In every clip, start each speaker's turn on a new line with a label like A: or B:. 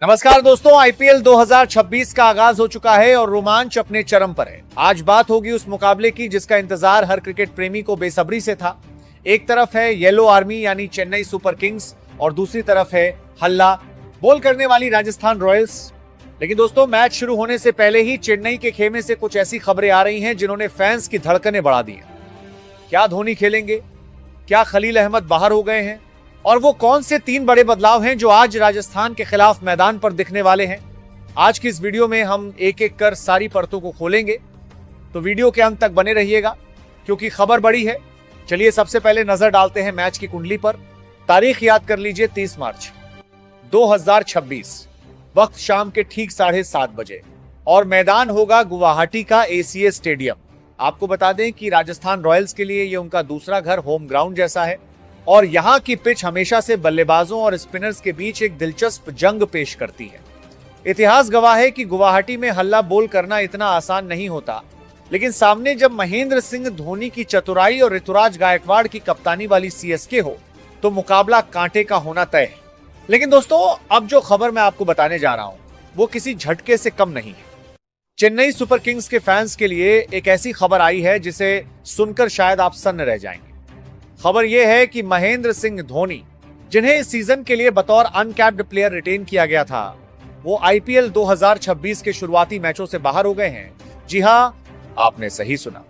A: नमस्कार दोस्तों, आईपीएल 2026 का आगाज हो चुका है और रोमांच अपने चरम पर है। आज बात होगी उस मुकाबले की जिसका इंतजार हर क्रिकेट प्रेमी को बेसब्री से था। एक तरफ है येलो आर्मी यानी चेन्नई सुपर किंग्स और दूसरी तरफ है हल्ला बोल करने वाली राजस्थान रॉयल्स। लेकिन दोस्तों, मैच शुरू होने से पहले ही चेन्नई के खेमे से कुछ ऐसी खबरें आ रही हैं जिन्होंने फैंस की धड़कनें बढ़ा दी हैं। क्या धोनी खेलेंगे? क्या खलील अहमद बाहर हो गए हैं? और वो कौन से 3 बड़े बदलाव हैं जो आज राजस्थान के खिलाफ मैदान पर दिखने वाले हैं? आज की इस वीडियो में हम एक एक कर सारी परतों को खोलेंगे, तो वीडियो के अंत तक बने रहिएगा क्योंकि खबर बड़ी है। चलिए सबसे पहले नजर डालते हैं मैच की कुंडली पर। तारीख याद कर लीजिए, 30 मार्च 2026, वक्त शाम के ठीक 7:30 बजे और मैदान होगा गुवाहाटी का एसीए स्टेडियम। आपको बता दें कि राजस्थान रॉयल्स के लिए ये उनका दूसरा घर, होम ग्राउंड जैसा है और यहां की पिच हमेशा से बल्लेबाजों और स्पिनर्स के बीच एक दिलचस्प जंग पेश करती है। इतिहास गवाह है कि गुवाहाटी में हल्ला बोल करना इतना आसान नहीं होता, लेकिन सामने जब महेंद्र सिंह धोनी की चतुराई और ऋतुराज गायकवाड़ की कप्तानी वाली सीएसके हो तो मुकाबला कांटे का होना तय है। लेकिन दोस्तों, अब जो खबर मैं आपको बताने जा रहा हूं वो किसी झटके से कम नहीं है। चेन्नई सुपर किंग्स के फैंस के लिए एक ऐसी खबर आई है जिसे सुनकर शायद आप सन्न रह जाएंगे। खबर यह है कि महेंद्र सिंह धोनी, जिन्हें इस सीजन के लिए बतौर अनकैप्ड प्लेयर रिटेन किया गया था, वो आईपीएल 2026 के शुरुआती मैचों से बाहर हो गए हैं। जी हां, आपने सही सुना।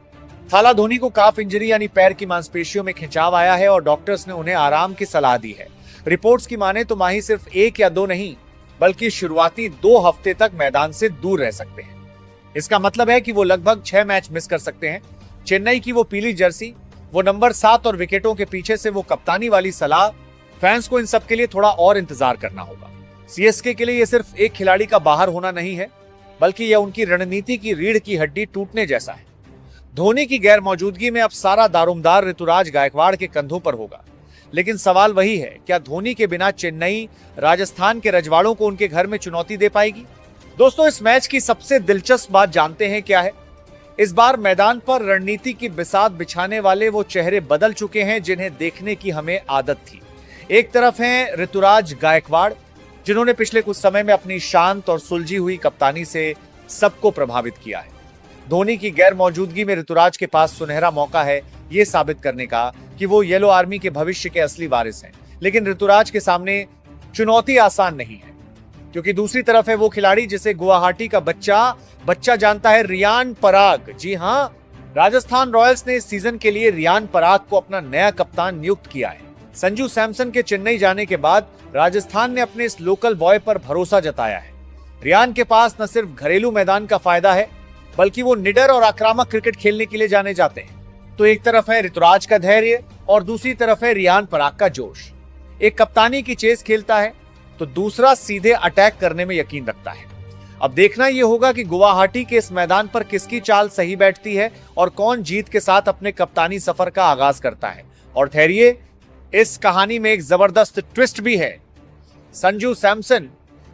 A: थाला धोनी को काफ इंजरी यानी पैर की मांसपेशियों में खिंचाव आया है और डॉक्टर्स ने उन्हें आराम की सलाह दी है। रिपोर्ट्स की माने तो माही सिर्फ 1 या 2 नहीं बल्कि शुरुआती 2 हफ्ते तक मैदान से दूर रह सकते हैं। इसका मतलब है कि वो लगभग 6 मैच मिस कर सकते हैं। चेन्नई की वो पीली जर्सी, वो नंबर 7 और विकेटों के पीछे से वो कप्तानी वाली सलाह, फैंस को इन सब के लिए थोड़ा और इंतजार करना होगा। सीएसके के लिए ये सिर्फ एक खिलाड़ी का बाहर होना नहीं है बल्कि यह उनकी रणनीति की रीढ़ की हड्डी टूटने जैसा है। धोनी की गैर मौजूदगी में अब सारा दारोमदार ऋतुराज गायकवाड़ के कंधों पर होगा। लेकिन सवाल वही है, क्या धोनी के बिना चेन्नई राजस्थान के रजवाड़ों को उनके घर में चुनौती दे पाएगी? दोस्तों, इस मैच की सबसे दिलचस्प बात जानते हैं क्या है? इस बार मैदान पर रणनीति की बिसात बिछाने वाले वो चेहरे बदल चुके हैं जिन्हें देखने की हमें आदत थी। एक तरफ हैं ऋतुराज गायकवाड़, जिन्होंने पिछले कुछ समय में अपनी शांत और सुलझी हुई कप्तानी से सबको प्रभावित किया है। धोनी की गैर मौजूदगी में ऋतुराज के पास सुनहरा मौका है ये साबित करने का कि वो येलो आर्मी के भविष्य के असली वारिस हैं। लेकिन ऋतुराज के सामने चुनौती आसान नहीं है, क्योंकि दूसरी तरफ है वो खिलाड़ी जिसे गुवाहाटी का बच्चा जानता है, रियान पराग। जी हां, राजस्थान रॉयल्स ने इस सीजन के लिए रियान पराग को अपना नया कप्तान नियुक्त किया है। संजू सैमसन के चेन्नई जाने के बाद राजस्थान ने अपने इस लोकल बॉय पर भरोसा जताया है। रियान के पास न सिर्फ घरेलू मैदान का फायदा है बल्कि वो निडर और आक्रामक क्रिकेट खेलने के लिए जाने जाते हैं। तो एक तरफ है ऋतुराज का धैर्य और दूसरी तरफ है रियान पराग का जोश। एक कप्तानी की चेस खेलता है तो दूसरा सीधे अटैक करने में यकीन रखता है। अब देखना यह होगा कि गुवाहाटी के इस मैदान पर किसकी चाल सही बैठती है और कौन जीत के साथ अपने कप्तानी सफर का आगाज करता है। और ठहरिए, इस कहानी में एक जबरदस्त ट्विस्ट भी है। संजू सैमसन,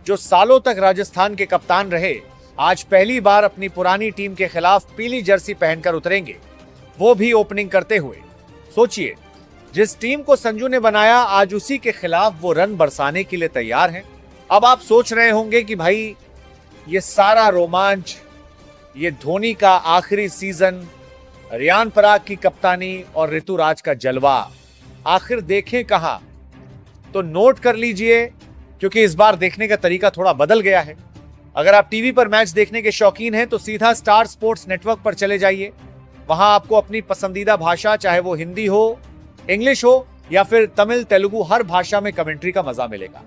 A: जो सालों तक राजस्थान के कप्तान रहे, आज पहली बार अपनी पुरानी टीम के खिलाफ पीली जर्सी पहनकर उतरेंगे, वो भी ओपनिंग करते हुए। सोचिए, जिस टीम को संजू ने बनाया, आज उसी के खिलाफ वो रन बरसाने के लिए तैयार हैं। अब आप सोच रहे होंगे कि भाई, ये सारा रोमांच, ये धोनी का आखिरी सीजन, रियान पराग की कप्तानी और ऋतुराज का जलवा, आखिर देखें कहां? तो नोट कर लीजिए, क्योंकि इस बार देखने का तरीका थोड़ा बदल गया है। अगर आप टीवी पर मैच देखने के शौकीन हैं तो सीधा स्टार स्पोर्ट्स नेटवर्क पर चले जाइए। वहां आपको अपनी पसंदीदा भाषा, चाहे वो हिंदी हो, इंग्लिश हो या फिर तमिल, तेलुगु, हर भाषा में कमेंट्री का मजा मिलेगा।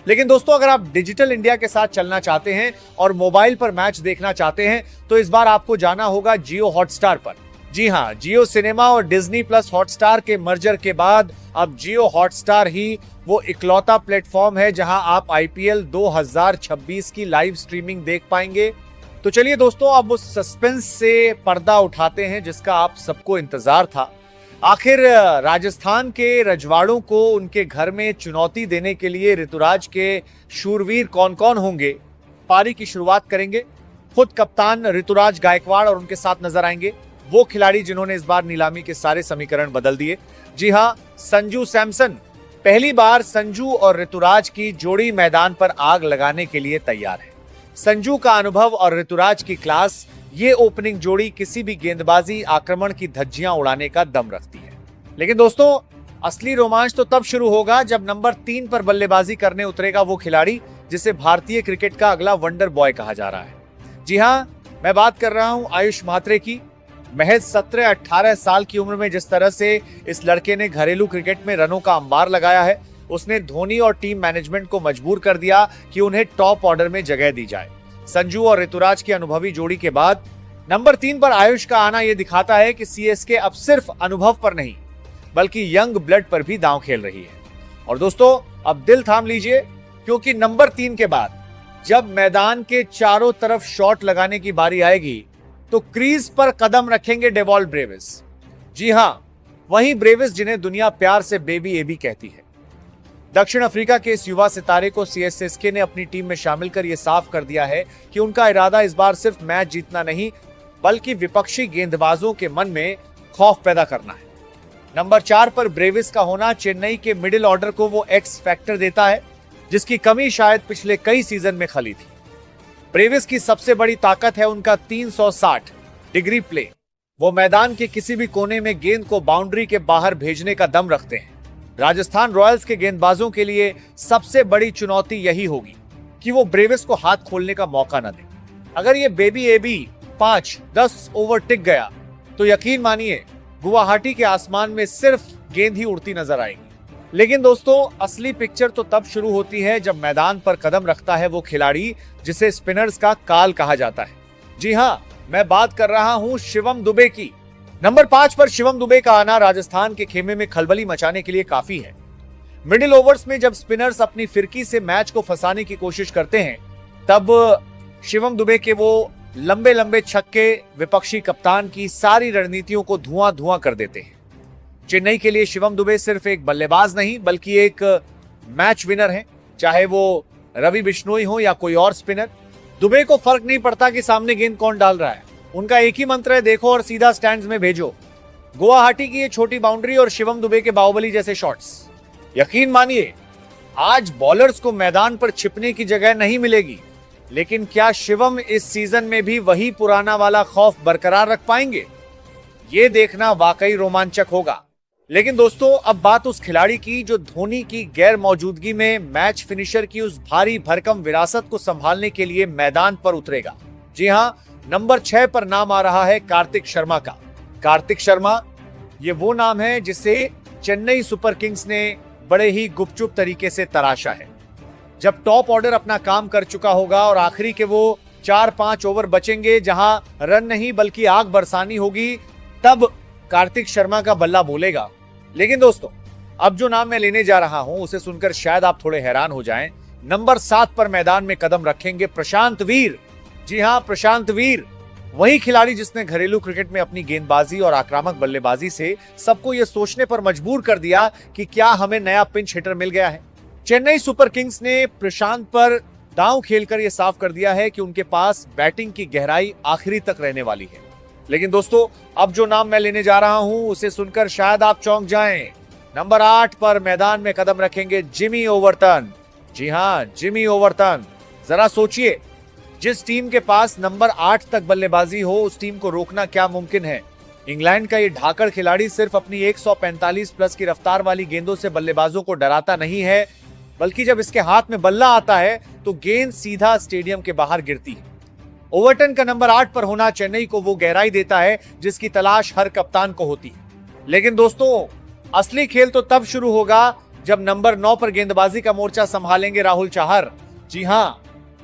A: लेकिन दोस्तों, अगर आप डिजिटल इंडिया के साथ चलना चाहते हैं और मोबाइल पर मैच देखना चाहते हैं तो इस बार आपको जाना होगा जियो हॉटस्टार पर। जी हां, जियो सिनेमा और डिज्नी प्लस हॉटस्टार के मर्जर के बाद अब जियो हॉटस्टार ही वो इकलौता प्लेटफॉर्म है जहां आप आईपीएल 2026 की लाइव स्ट्रीमिंग देख पाएंगे। तो चलिए दोस्तों, अब उस सस्पेंस से पर्दा उठाते हैं जिसका आप सबको इंतजार था। आखिर राजस्थान के रजवाड़ों को उनके घर में चुनौती देने के लिए ऋतुराज के शूरवीर कौन कौन होंगे? पारी की शुरुआत करेंगे खुद कप्तान ऋतुराज गायकवाड़ और उनके साथ नजर आएंगे वो खिलाड़ी जिन्होंने इस बार नीलामी के सारे समीकरण बदल दिए। जी हां, संजू सैमसन, पहली बार संजू और ऋतुराज की जोड़ी मैदान पर आग लगाने के लिए तैयार है। संजू का अनुभव और ऋतुराज की क्लास, ये ओपनिंग जोड़ी किसी भी गेंदबाजी आक्रमण की धज्जियां उड़ाने का दम रखती है। लेकिन दोस्तों, असली रोमांच तो तब शुरू होगा जब नंबर 3 पर बल्लेबाजी करने उतरेगा वो खिलाड़ी जिसे भारतीय क्रिकेट का अगला वंडर बॉय कहा जा रहा है। जी हां, मैं बात कर रहा हूं आयुष म्हात्रे की। महज 17-18 साल की उम्र में जिस तरह से इस लड़के ने घरेलू क्रिकेट में रनों का अंबार लगाया है, उसने धोनी और टीम मैनेजमेंट को मजबूर कर दिया कि उन्हें टॉप ऑर्डर में जगह दी जाए। संजू और ऋतुराज की अनुभवी जोड़ी के बाद नंबर 3 पर आयुष का आना यह दिखाता है कि सीएसके अब सिर्फ अनुभव पर नहीं बल्कि यंग ब्लड पर भी दांव खेल रही है। और दोस्तों, अब दिल थाम लीजिए, क्योंकि नंबर 3 के बाद जब मैदान के चारों तरफ शॉट लगाने की बारी आएगी तो क्रीज पर कदम रखेंगे डेवॉल्ट ब्रेविस। जी हां, वही ब्रेविस जिन्हें दुनिया प्यार से बेबी एबी कहती है। दक्षिण अफ्रीका के इस युवा सितारे को सीएसके ने अपनी टीम में शामिल कर यह साफ कर दिया है कि उनका इरादा इस बार सिर्फ मैच जीतना नहीं बल्कि विपक्षी गेंदबाजों के मन में खौफ पैदा करना है। नंबर 4 पर ब्रेविस का होना चेन्नई के मिडिल ऑर्डर को वो एक्स फैक्टर देता है जिसकी कमी शायद पिछले कई सीजन में खली थी। ब्रेविस की सबसे बड़ी ताकत है उनका 360 डिग्री प्ले। वो मैदान के किसी भी कोने में गेंद को बाउंड्री के बाहर भेजने का दम रखते हैं। राजस्थान रॉयल्स के गेंदबाजों के लिए सबसे बड़ी चुनौती यही होगी कि वो ब्रेविस को हाथ खोलने का मौका न दें। अगर ये बेबी एबी 5-10 ओवर टिक गया तो यकीन मानिए गुवाहाटी के आसमान में सिर्फ गेंद ही उड़ती नजर आएगी। लेकिन दोस्तों, असली पिक्चर तो तब शुरू होती है जब मैदान पर कदम रखता है वो खिलाड़ी जिसे स्पिनर्स का काल कहा जाता है। जी हां, मैं बात कर रहा हूं शिवम दुबे की। नंबर 5 पर शिवम दुबे का आना राजस्थान के खेमे में खलबली मचाने के लिए काफी है। मिडिल ओवर्स में जब स्पिनर्स अपनी फिरकी से मैच को फंसाने की कोशिश करते हैं तब शिवम दुबे के वो लंबे लंबे छक्के विपक्षी कप्तान की सारी रणनीतियों को धुआं धुआं कर देते हैं। चेन्नई के लिए शिवम दुबे सिर्फ एक बल्लेबाज नहीं बल्कि एक मैच विनर है, चाहे वो रवि बिश्नोई हो या कोई और स्पिनर। दुबे को फर्क नहीं पड़ता कि सामने गेंद कौन डाल रहा है, उनका एक ही मंत्र है, देखो और सीधा स्टैंड्स में भेजो। गुवाहाटी की ये छोटी बाउंड्री और शिवम दुबे के बाहुबली जैसे शॉट्स, यकीन मानिए आज बॉलर्स को मैदान पर छिपने की जगह नहीं मिलेगी। लेकिन क्या शिवम इस सीजन में भी वही पुराना वाला खौफ बरकरार रख पाएंगे? ये देखना वाकई रोमांचक होगा। लेकिन दोस्तों, अब बात उस खिलाड़ी की जो धोनी की गैर मौजूदगी में मैच फिनिशर की उस भारी भरकम विरासत को संभालने के लिए मैदान पर उतरेगा। जी हां, नंबर 6 पर नाम आ रहा है कार्तिक शर्मा का। कार्तिक शर्मा ये वो नाम है जिसे चेन्नई सुपर किंग्स ने बड़े ही गुपचुप तरीके से तराशा है। जब टॉप ऑर्डर अपना काम कर चुका होगा और आखिरी के वो 4-5 ओवर बचेंगे जहां रन नहीं बल्कि आग बरसानी होगी, तब कार्तिक शर्मा का बल्ला बोलेगा। लेकिन दोस्तों, अब जो नाम मैं लेने जा रहा हूं उसे सुनकर शायद आप थोड़े हैरान हो जाएं। नंबर 7 पर मैदान में कदम रखेंगे प्रशांत वीर। जी हां, प्रशांत वीर वही खिलाड़ी जिसने घरेलू क्रिकेट में अपनी गेंदबाजी और आक्रामक बल्लेबाजी से सबको यह सोचने पर मजबूर कर दिया कि क्या हमें नया पिंच हिटर मिल गया है। चेन्नई सुपर किंग्स ने प्रशांत पर दांव खेलकर यह साफ कर दिया है कि उनके पास बैटिंग की गहराई आखिरी तक रहने वाली है। लेकिन दोस्तों, अब जो नाम मैं लेने जा रहा हूं उसे सुनकर शायद आप चौंक जाएं। नंबर 8 पर मैदान में कदम रखेंगे जिमी ओवरटन। जी हां, जिमी ओवरटन। जरा सोचिए, जिस टीम के पास नंबर 8 तक बल्लेबाजी हो उस टीम को रोकना क्या मुमकिन है। इंग्लैंड का ये ढाकड़ खिलाड़ी सिर्फ अपनी 145 प्लस की रफ्तार वाली गेंदों से बल्लेबाजों को डराता नहीं है, बल्कि जब इसके हाथ में बल्ला आता है तो गेंद सीधा स्टेडियम के बाहर गिरती है। ओवरटन का नंबर 8 पर होना चेन्नई को वो गहराई देता है जिसकी तलाश हर कप्तान को होती है। लेकिन दोस्तों, असली खेल तो तब शुरू होगा जब नंबर 9 पर गेंदबाजी का मोर्चा संभालेंगे राहुल चाहर। जी हां,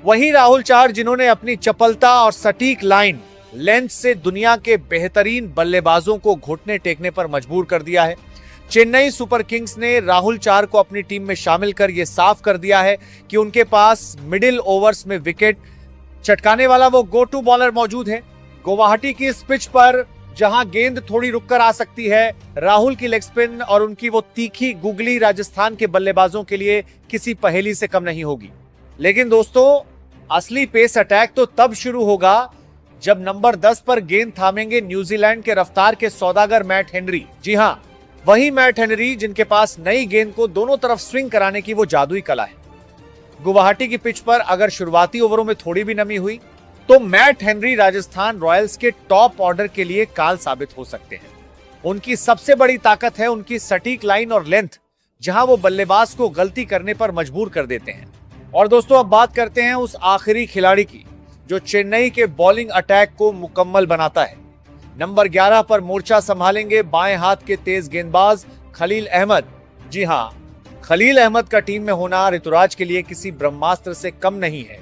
A: वही राहुल चाहर जिन्होंने अपनी चपलता और सटीक लाइन लेंथ से दुनिया के बेहतरीन बल्लेबाजों को घुटने टेकने पर मजबूर कर दिया है। चेन्नई सुपर किंग्स ने राहुल चाहर को अपनी टीम में शामिल कर यह साफ कर दिया है कि उनके पास मिडिल ओवर्स में विकेट चटकाने वाला वो गो टू बॉलर मौजूद है। गुवाहाटी की इस पिच पर जहां गेंद थोड़ी रुककर आ सकती है, राहुल की लेग स्पिन और उनकी वो तीखी गुगली राजस्थान के बल्लेबाजों के लिए किसी पहेली से कम नहीं होगी। लेकिन दोस्तों, असली पेस अटैक तो तब शुरू होगा जब नंबर 10 पर गेंद थामेंगे न्यूजीलैंड के रफ्तार के सौदागर मैट हेनरी। जी हां, वहीं मैट हेनरी, जिनके पास नई गेंद को दोनों तरफ स्विंग कराने की वो जादुई कला है। गुवाहाटी की पिच पर अगर शुरुआती ओवरों में थोड़ी भी नमी हुई तो मैट हेनरी राजस्थान रॉयल्स के टॉप ऑर्डर के लिए काल साबित हो सकते हैं। उनकी सबसे बड़ी ताकत है उनकी सटीक लाइन और लेंथ, जहां वो बल्लेबाज को गलती करने पर मजबूर कर देते हैं। और दोस्तों, अब बात करते हैं उस आखिरी खिलाड़ी की जो चेन्नई के बॉलिंग अटैक को मुकम्मल बनाता है। नंबर 11 पर मोर्चा संभालेंगे बाएं हाथ के तेज गेंदबाज खलील अहमद। जी हां, खलील अहमद का टीम में होना ऋतुराज के लिए किसी ब्रह्मास्त्र से कम नहीं है।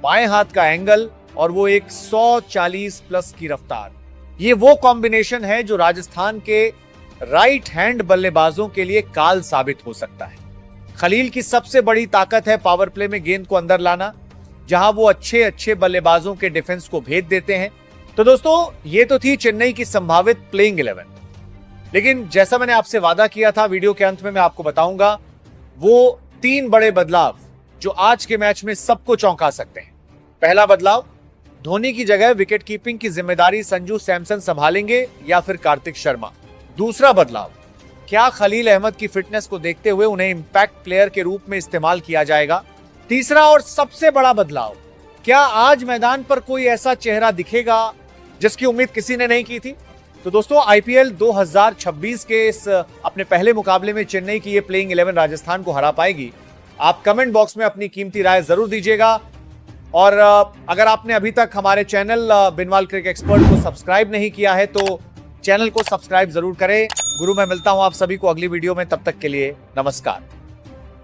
A: बाएं हाथ का एंगल और वो एक 140 प्लस की रफ्तार, ये वो कॉम्बिनेशन है जो राजस्थान के राइट हैंड बल्लेबाजों के लिए काल साबित हो सकता है। खलील की सबसे बड़ी ताकत है पावर प्ले में गेंद को अंदर लाना, जहां वो अच्छे बल्लेबाजों के डिफेंस को भेद देते हैं। तो दोस्तों, ये तो थी चेन्नई की संभावित प्लेइंग 11, लेकिन जैसा मैंने आपसे वादा किया था, वीडियो के अंत में मैं आपको बताऊंगा वो 3 बड़े बदलाव जो आज के मैच में सबको चौंका सकते हैं। पहला बदलाव, धोनी की जगह विकेट कीपिंग की जिम्मेदारी संजू सैमसन संभालेंगे या फिर कार्तिक शर्मा। दूसरा बदलाव, क्या खलील अहमद की फिटनेस को देखते हुए उन्हें इंपैक्ट प्लेयर के रूप में इस्तेमाल किया जाएगा। तीसरा और सबसे बड़ा बदलाव, क्या आज मैदान पर कोई ऐसा चेहरा दिखेगा जिसकी उम्मीद किसी ने नहीं की थी। तो दोस्तों, आईपीएल 2026 के इस अपने पहले मुकाबले में चेन्नई की ये प्लेइंग 11 राजस्थान को हरा पाएगी। आप कमेंट बॉक्स में अपनी कीमती राय जरूर दीजिएगा। और अगर आपने अभी तक हमारे चैनल बिनवाल क्रिकेट एक्सपर्ट को सब्सक्राइब नहीं किया है तो चैनल को सब्सक्राइब जरूर करें। गुरु, मैं मिलता हूं आप सभी को अगली वीडियो में, तब तक के लिए नमस्कार।